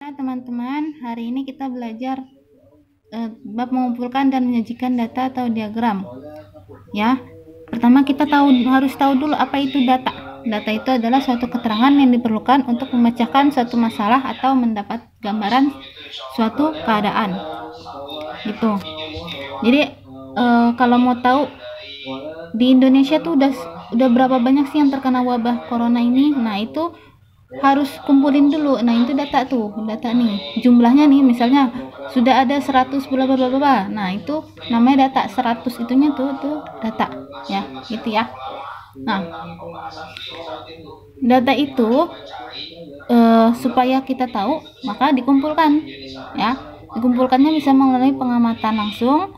Nah, teman-teman, hari ini kita belajar bab mengumpulkan dan menyajikan data atau diagram. Ya, pertama kita harus tahu dulu apa itu data. Data itu adalah suatu keterangan yang diperlukan untuk memecahkan suatu masalah atau mendapat gambaran suatu keadaan. Gitu. Jadi kalau mau tahu di Indonesia tuh udah berapa banyak sih yang terkena wabah corona ini? Nah, itu harus kumpulin dulu. Nah, itu data nih jumlahnya nih, misalnya sudah ada 100 bla bla bla. Nah, itu namanya data. 100 itunya tuh data ya, gitu ya. Nah, data itu supaya kita tahu maka dikumpulkan ya. Dikumpulkannya bisa melalui pengamatan langsung,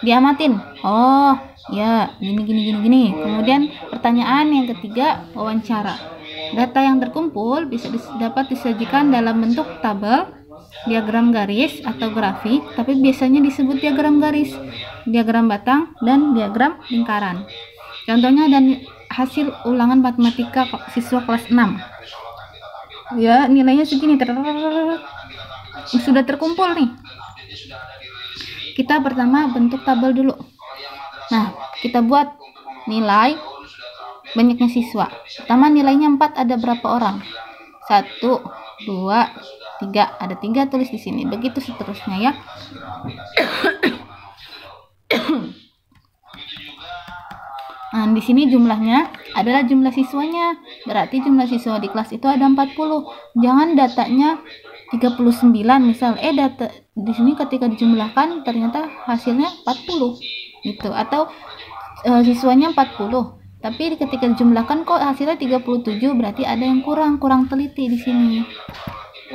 diamatin. Oh ya, gini. Kemudian pertanyaan yang ketiga, wawancara. Data yang terkumpul bisa dapat disajikan dalam bentuk tabel, diagram garis atau grafik, tapi biasanya disebut diagram garis, diagram batang, dan diagram lingkaran. Contohnya dan hasil ulangan matematika siswa kelas 6. Ya, nilainya segini, sudah terkumpul nih. Kita pertama bentuk tabel dulu. Nah, kita buat nilai banyaknya siswa. Pertama nilainya 4, ada berapa orang? 1, 2, 3. Ada 3 tulis di sini. Begitu seterusnya ya. Nah, di sini jumlahnya adalah jumlah siswanya. Berarti jumlah siswa di kelas itu ada 40. Jangan datanya 39 misal. Data di sini ketika dijumlahkan ternyata hasilnya 40 gitu, atau siswanya 40. Tapi ketika dijumlahkan kok hasilnya 37, berarti ada yang kurang teliti di sini.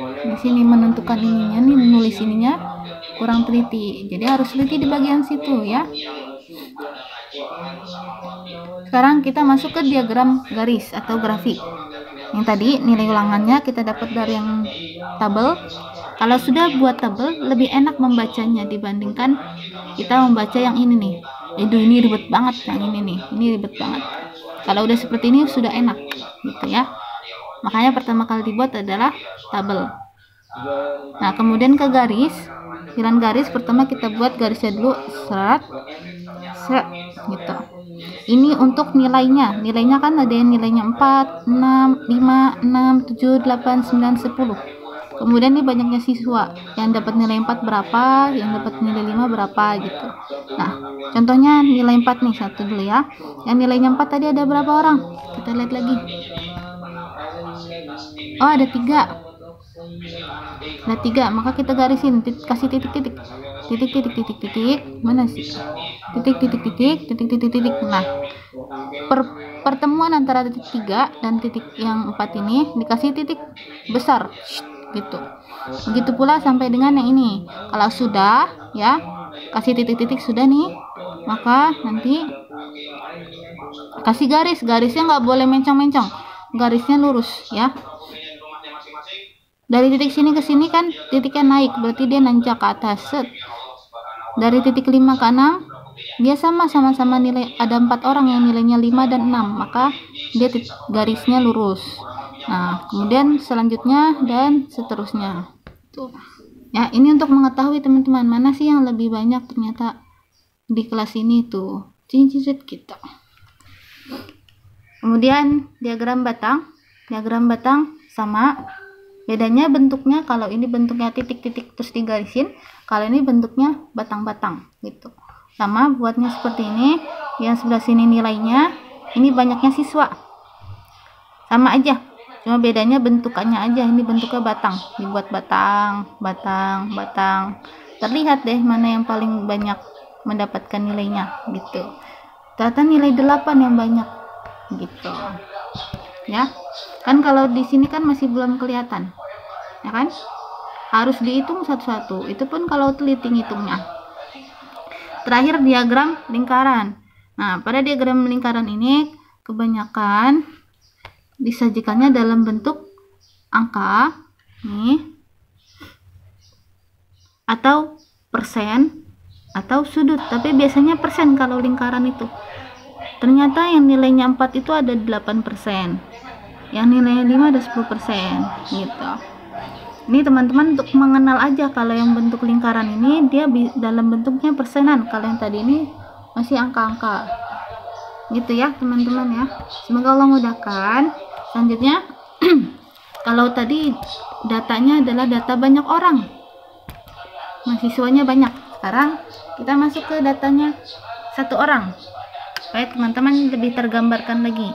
Di sini menentukan ininya nih, menulis ininya kurang teliti. Jadi harus teliti di bagian situ ya. Sekarang kita masuk ke diagram garis atau grafik. Yang tadi nilai ulangannya kita dapat dari yang tabel. Kalau sudah buat tabel lebih enak membacanya dibandingkan kita membaca yang ini nih. Ini ribet banget yang ini ribet banget. Kalau udah seperti ini sudah enak gitu ya. Makanya pertama kali dibuat adalah tabel. Nah, kemudian ke garis. Pilihan garis pertama kita buat garisnya dulu, seret gitu. Ini untuk nilainya. Nilainya kan ada yang nilainya 4, 6, 5, 6, 7, 8, 9, 10. Kemudian ini banyaknya siswa, yang dapat nilai 4 berapa, yang dapat nilai 5 berapa gitu. Nah, contohnya nilai 4 nih, satu dulu ya. Yang nilainya 4 tadi ada berapa orang? Kita lihat lagi. Oh, ada 3. Ada 3, maka kita garisin, kasih titik. Mana sih? Titik. Nah, pertemuan antara titik 3 dan titik yang 4 ini dikasih titik besar gitu. Begitu pula sampai dengan yang ini. Kalau sudah ya, kasih titik-titik sudah nih, maka nanti kasih garisnya nggak boleh mencong-mencong, garisnya lurus ya. Dari titik sini ke sini kan titiknya naik, berarti dia nanjak ke atas. Dari titik 5 ke 6 dia sama-sama nilai, ada 4 orang yang nilainya 5 dan 6, maka dia garisnya lurus. Nah, kemudian selanjutnya dan seterusnya. Tuh. Ya, ini untuk mengetahui teman-teman mana sih yang lebih banyak ternyata di kelas ini tuh. Cincin kita. Kemudian diagram batang. Diagram batang sama, bedanya bentuknya. Kalau ini bentuknya titik-titik terus digarisin, kalau ini bentuknya batang-batang gitu. Sama buatnya seperti ini. Yang sebelah sini nilainya, ini banyaknya siswa. Sama aja. Cuma bedanya bentukannya aja. Ini bentuknya batang, dibuat batang. Terlihat deh mana yang paling banyak mendapatkan nilainya gitu. Ternyata nilai 8 yang banyak gitu. Ya. Kan kalau di sini kan masih belum kelihatan. Ya kan? Harus dihitung satu-satu. Itu pun kalau teliti ngitungnya. Terakhir diagram lingkaran. Nah, pada diagram lingkaran ini kebanyakan disajikannya dalam bentuk angka nih, atau persen atau sudut, tapi biasanya persen kalau lingkaran itu. Ternyata yang nilainya 4 itu ada 8%, yang nilainya 5 ada 10% gitu. Ini teman-teman untuk mengenal aja, kalau yang bentuk lingkaran ini dia dalam bentuknya persenan, kalau yang tadi ini masih angka-angka gitu ya teman-teman ya. Semoga Allah mudahkan. Selanjutnya kalau tadi datanya adalah data banyak orang, mahasiswanya banyak, sekarang kita masuk ke datanya satu orang supaya teman-teman lebih tergambarkan lagi.